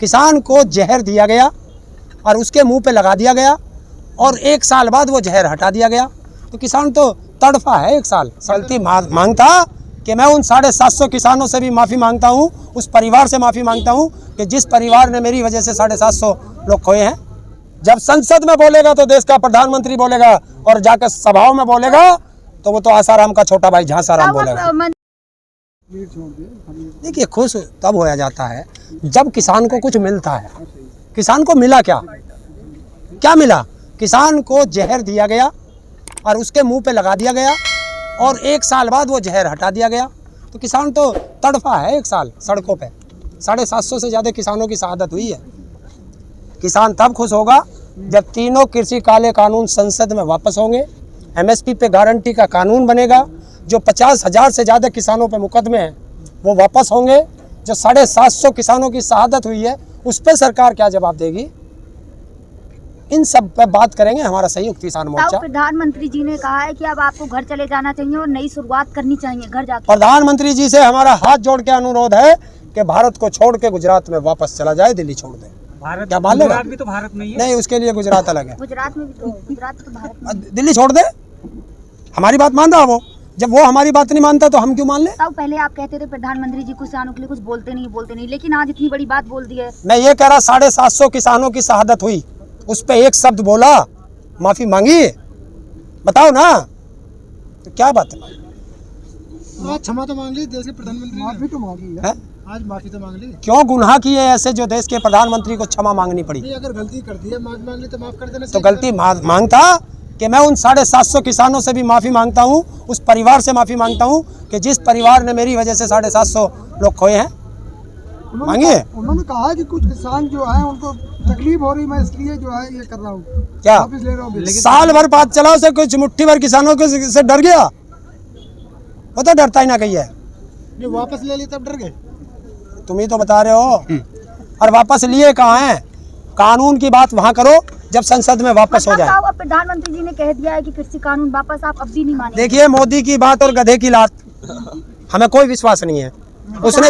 किसान को जहर दिया गया और उसके मुंह पे लगा दिया गया और 1 साल बाद वो जहर हटा दिया गया। तो किसान तो तड़फा है 1 साल। गलती मांगता कि मैं उन 750 किसानों से भी माफ़ी मांगता हूँ, उस परिवार से माफ़ी मांगता हूँ कि जिस परिवार ने मेरी वजह से 750 लोग खोए हैं। जब संसद में बोलेगा तो देश का प्रधानमंत्री बोलेगा और जाकर सभाओं में बोलेगा तो वो तो आसाराम का छोटा भाई झांसाराम बोलेगा। देखिए, खुश तब होया जाता है जब किसान को कुछ मिलता है। किसान को मिला क्या? क्या मिला? किसान को जहर दिया गया और उसके मुंह पे लगा दिया गया और 1 साल बाद वो जहर हटा दिया गया। तो किसान तो तड़फा है 1 साल सड़कों पे। 750 से ज़्यादा किसानों की शहादत हुई है। किसान तब खुश होगा जब तीनों कृषि काले कानून संसद में वापस होंगे, MSP पे गारंटी का कानून बनेगा, जो 50,000 से ज़्यादा किसानों पे मुकदमे हैं वो वापस होंगे, जो 750 किसानों की शहादत हुई है उस पर सरकार क्या जवाब देगी, इन सब पे बात करेंगे हमारा संयुक्त किसान मोर्चा। प्रधानमंत्री जी ने कहा है कि अब आपको घर चले जाना चाहिए और नई शुरुआत करनी चाहिए घर जाकर। प्रधानमंत्री जी से हमारा हाथ जोड़ के अनुरोध है कि भारत को छोड़ के गुजरात में वापस चला जाए, दिल्ली छोड़ दे। भारत क्या मान लेगा? भी तो भारत में ही है। नहीं, उसके लिए गुजरात अलग है। गुजरात में भी तो भारत में। दिल्ली छोड़ दे, हमारी बात मान रहा वो। जब वो हमारी बात नहीं मानता तो हम क्यों मान ले? तब पहले आप कहते थे प्रधानमंत्री जी किसानों के लिए कुछ बोलते नहीं, लेकिन आज इतनी बड़ी बात बोल दी है। मैं ये कह रहा 750 किसानों की शहादत हुई, उस पे एक शब्द बोला, माफी मांगी, बताओ ना, तो क्या बात है? आज क्षमा तो मांग ली देश के प्रधानमंत्री, माफी तो मांगी है। आज माफी तो मांग ली। क्यों गुनाह किए ऐसे जो देश के प्रधानमंत्री को क्षमा मांगनी पड़ी? अगर गलती कर दी है मांग ली तो माफ कर देना। तो गलती मांगता कि मैं उन 750 किसानों से भी माफ़ी मांगता हूँ, उस परिवार से माफ़ी मांगता हूँ कि जिस परिवार ने मेरी वजह से 750 लोग खोए हैं। मांगिए। उन्होंने कहा कि कुछ किसान जो है उनको तकलीफ हो रही, मैं इसलिए जो है ये कर रहा हूँ, क्या वापस ले रहा हूँ। साल भर बात चलाओ से कुछ मुट्ठी भर किसानों के से डर गया? वो तो डरता ही ना कही है। जो वापस ले ली तब डर गए? तुम ही तो बता रहे हो। और वापस लिए कहाँ हैं? कानून की बात वहाँ करो जब संसद में वापस हो जाए। अब प्रधानमंत्री जी ने कह दिया है कि कृषि कानून वापस आप अब भी नहीं मानेंगे। देखिए, मोदी की बात और गधे की लात, हमें कोई विश्वास नहीं है। उसने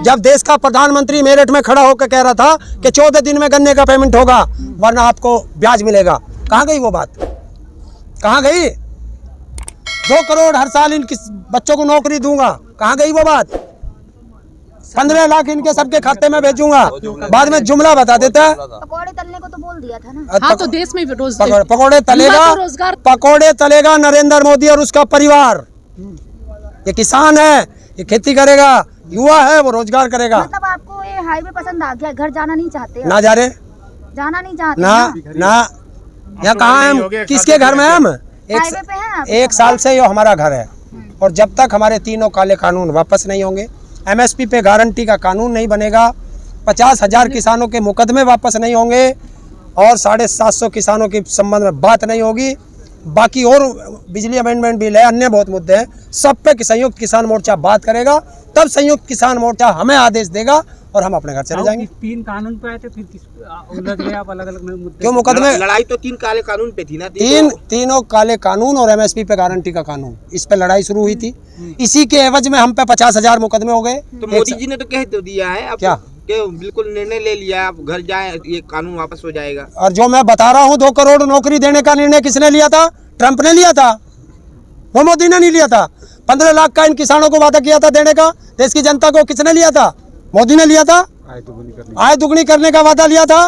जब देश का प्रधानमंत्री मेरठ में खड़ा होकर कह रहा था कि 14 दिन में गन्ने का पेमेंट होगा वरना आपको ब्याज मिलेगा, कहाँ गई वो बात? कहाँ गई? 2 करोड़ हर साल इन बच्चों को नौकरी दूंगा, कहाँ गई वो बात? 15 लाख इनके सबके खाते में भेजूंगा, बाद में जुमला बता देता है। पकौड़े तलने को तो बोल दिया था ना। हाँ, तो देश में पकौड़े तलेगा, पकौड़े तलेगा नरेंद्र मोदी और उसका परिवार। ये किसान है, ये खेती करेगा, युवा है, वो रोजगार करेगा। मतलब आपको ये हाईवे पसंद आ गया, घर जाना नहीं चाहते? ना जा रहे, जाना नहीं चाहते ना। यहाँ कहाँ है हम? किसके घर में हम? हाईवे पे हैं आप? 1 साल से ये हमारा घर है और जब तक हमारे तीनों काले कानून वापस नहीं होंगे, MSP पे गारंटी का कानून नहीं बनेगा, 50,000 किसानों के मुकदमे वापस नहीं होंगे और 750 किसानों के संबंध में बात नहीं होगी, बाकी और बिजली अमेंडमेंट बिल है, अन्य बहुत मुद्दे हैं, सब पे संयुक्त किसान मोर्चा बात करेगा। तब संयुक्त किसान मोर्चा हमें आदेश देगा और हम अपने घर चले जाएंगे। 3 कानून पे आए थे, फिर उलझ गए आप अलग-अलग मुद्दे। क्यों मुकदमे? लड़ाई तो 3 काले कानून पे थी ना। तीनों काले कानून और MSP पे गारंटी का कानून, इस पे लड़ाई शुरू हुई थी। इसी के एवज में हम पे 50,000 मुकदमे हो गए। तो मोदी जी ने तो कह तो दिया है अब, क्या कि बिल्कुल निर्णय ले लिया, आप घर जाए, ये कानून वापस हो जाएगा। और जो मैं बता रहा हूँ 2 करोड़ नौकरी देने का निर्णय किसने लिया था? ट्रंप ने लिया था, वो मोदी ने नहीं लिया था। 15 लाख का इन किसानों को वादा किया था देने का, देश की जनता को किसने लिया था? मोदी ने लिया था। आय दुगनी करने का वादा लिया था,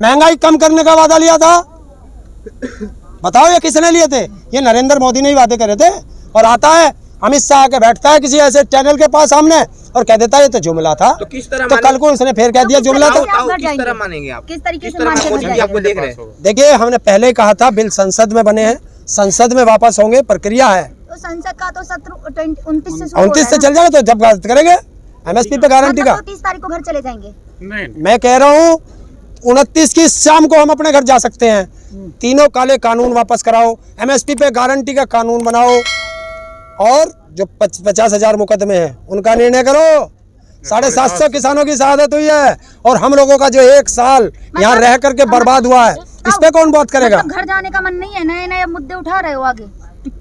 महंगाई कम करने का वादा लिया था। बताओ ये किसने लिए थे? ये नरेंद्र मोदी ने ही वादे करे थे। और आता है अमित शाह आके बैठता है किसी ऐसे चैनल के पास सामने और कह देता है ये तो जुमला था। तो किस तरह? तो कल को उसने फिर कह दिया जुमला था। किस तरह मानेंगे आप? किस तरीके से मानेंगे? आपको देख रहे हैं। देखिए, हमने पहले कहा था बिल संसद में बने हैं, संसद में वापस होंगे, प्रक्रिया है। तो संसद का तो सत्र 29 से चल जाएगा, तो जब बात करेंगे MSP पे गारंटी का। 30 तारीख को घर चले जाएंगे? मैं कह रहा हूँ 29 की शाम को हम अपने घर जा सकते हैं। तीनों काले कानून वापस कराओ, MSP पे गारंटी का कानून बनाओ और जो 50,000 मुकदमे हैं उनका निर्णय करो। 750 किसानों की शहादत हुई है और हम लोगों का जो 1 साल यहाँ रह करके बर्बाद हुआ है, इस पे कौन बात करेगा? घर जाने का मन नहीं है? नए नए मुद्दे उठा रहे हो आगे।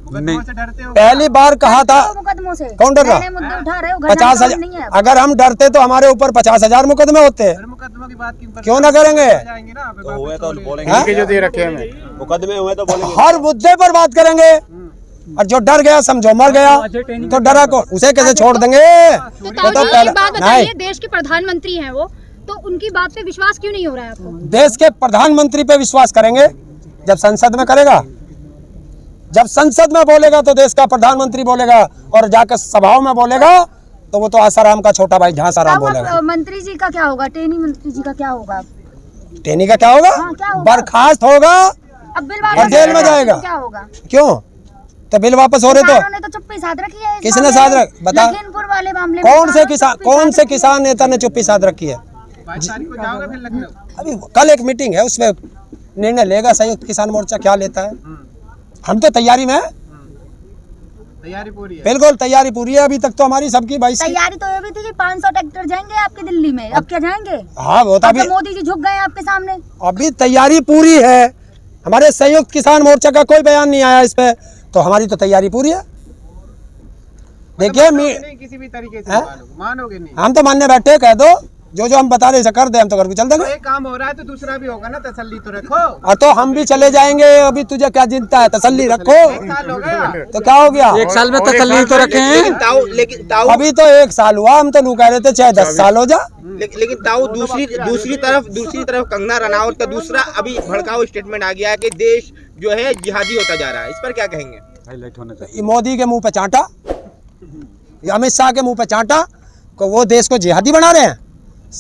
नहीं पहली बार कहा था। मुकदमों से कौन डर रहा? पहले मुद्दे उठा रहे हो, घर 50,000 जाने का नहीं है। अगर हम डरते तो हमारे ऊपर 50,000 मुकदमे होते। मुकदमा की बात क्यों ना करेंगे? हुए तो बोलेंगे हाँ? जो दे रखे हमें मुकदमे हुए तो बोलेंगे। हर मुद्दे पर बात करेंगे। और जो डर गया समझो मर गया, तो डरा कौन? उसे कैसे छोड़ देंगे? तो वो ताऊ तो जी, एक बात नहीं, बताइए, देश के प्रधानमंत्री हैं वो, तो उनकी बात पे विश्वास क्यों नहीं हो रहा है आपको? देश के प्रधानमंत्री पे विश्वास करेंगे जब संसद में करेगा। जब संसद में बोलेगा तो देश का प्रधानमंत्री बोलेगा, और जाकर सभाओं में बोलेगा तो वो तो आसाराम का छोटा भाई झांसाराम अब बोलेगा। मंत्री जी का क्या होगा, टेनी मंत्री जी का क्या होगा? टेनी का क्या होगा? हाँ, क्या होगा? बर्खास्त होगा अब बिल और वापस जेल में होगा, जाएगा। तो क्या होगा? क्यों? तो बिल वापस हो रहे किसानों ने तो चुप्पी साध रखी है इस किसने मामले साध में। रख- बता। लखीमपुर वाले मामले में कौन से किसानों किसान, ने कौन चुप्पी से साध किसान नेता ने चुप्पी साध रखी है? 22 तारीख को जाओगे फिर लखनऊ? अभी कल एक मीटिंग है, उसमें निर्णय लेगा संयुक्त किसान मोर्चा क्या लेता है। हम तो तैयारी में हैं। तैयारी पूरी है। बिल्कुल तैयारी पूरी है। अभी तक तो हमारी सबकी 22 की। तैयारी तो ये भी थी कि 500 ट्रैक्टर जाएंगे आपके दिल्ली में, अब क्या जाएंगे? हाँ वो तो अब अभी तो मोदी जी झुक गए आपके सामने। अभी तैयारी पूरी है। हमारे संयुक्त किसान मोर्चा का कोई बयान नहीं आया इस पे, तो हमारी तो तैयारी पूरी है। देखिए नहीं किसी भी तरीके से मानोगे नहीं। हम तो मानने बैठे, कह दो जो हम बता रहे कर दे, हम तो घर को चल देंगे। एक काम हो रहा है तो दूसरा भी होगा ना, तसल्ली तो रखो। और तो हम भी चले जाएंगे। अभी तुझे क्या चिंता है? तसल्ली रखो। साल हो गया। तो क्या हो गया? एक साल में तसल्ली तो रखे लेकिन ताऊ अभी तो 1 साल हुआ, हम तो नू कह रहे थे चाहे 10 साल हो जा। लेकिन ताऊ दूसरी तरफ कंगना रनावत का दूसरा अभी भड़काऊ स्टेटमेंट आ गया है कि देश जो है जिहादी होता जा रहा है। इस पर क्या कहेंगे? ये मोदी के मुंह पे चांटा, ये अमित शाह के मुंह पे चांटा को वो देश को जिहादी बना रहे हैं,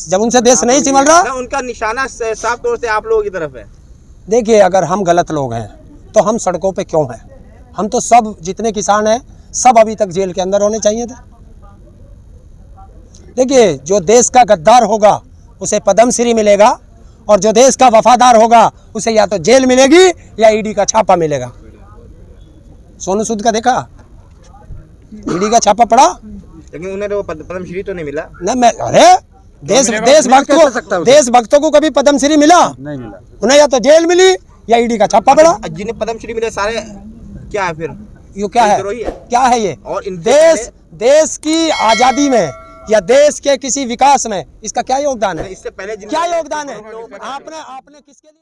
जब उनसे देश नहीं संभल रहा। ना, उनका निशाना साफ तौर से आप लोगों की तरफ है। देखिए अगर हम गलत लोग हैं तो हम सड़कों पे क्यों हैं? हम तो सब जितने किसान हैं सब अभी तक जेल के अंदर होने चाहिए थे। देखिए जो देश का गद्दार होगा उसे पद्मश्री मिलेगा, और जो देश का वफादार होगा उसे या तो जेल मिलेगी या ईडी का छापा मिलेगा। सोनू सूद का देखा, ईडी का छापा पड़ा, लेकिन उन्हें तो पद्मश्री तो नहीं मिला न मैं अरे देशभक्तों को कभी पद्मश्री मिला? नहीं मिला। उन्हें या तो जेल मिली या ईडी का छापा पड़ा। जिन्हें पद्मश्री मिले सारे क्या है फिर? ये क्या है? विद्रोही है। क्या है ये? और देश की आजादी में या देश के किसी विकास में इसका क्या योगदान है? इससे पहले क्या योगदान है? आपने किसके लिए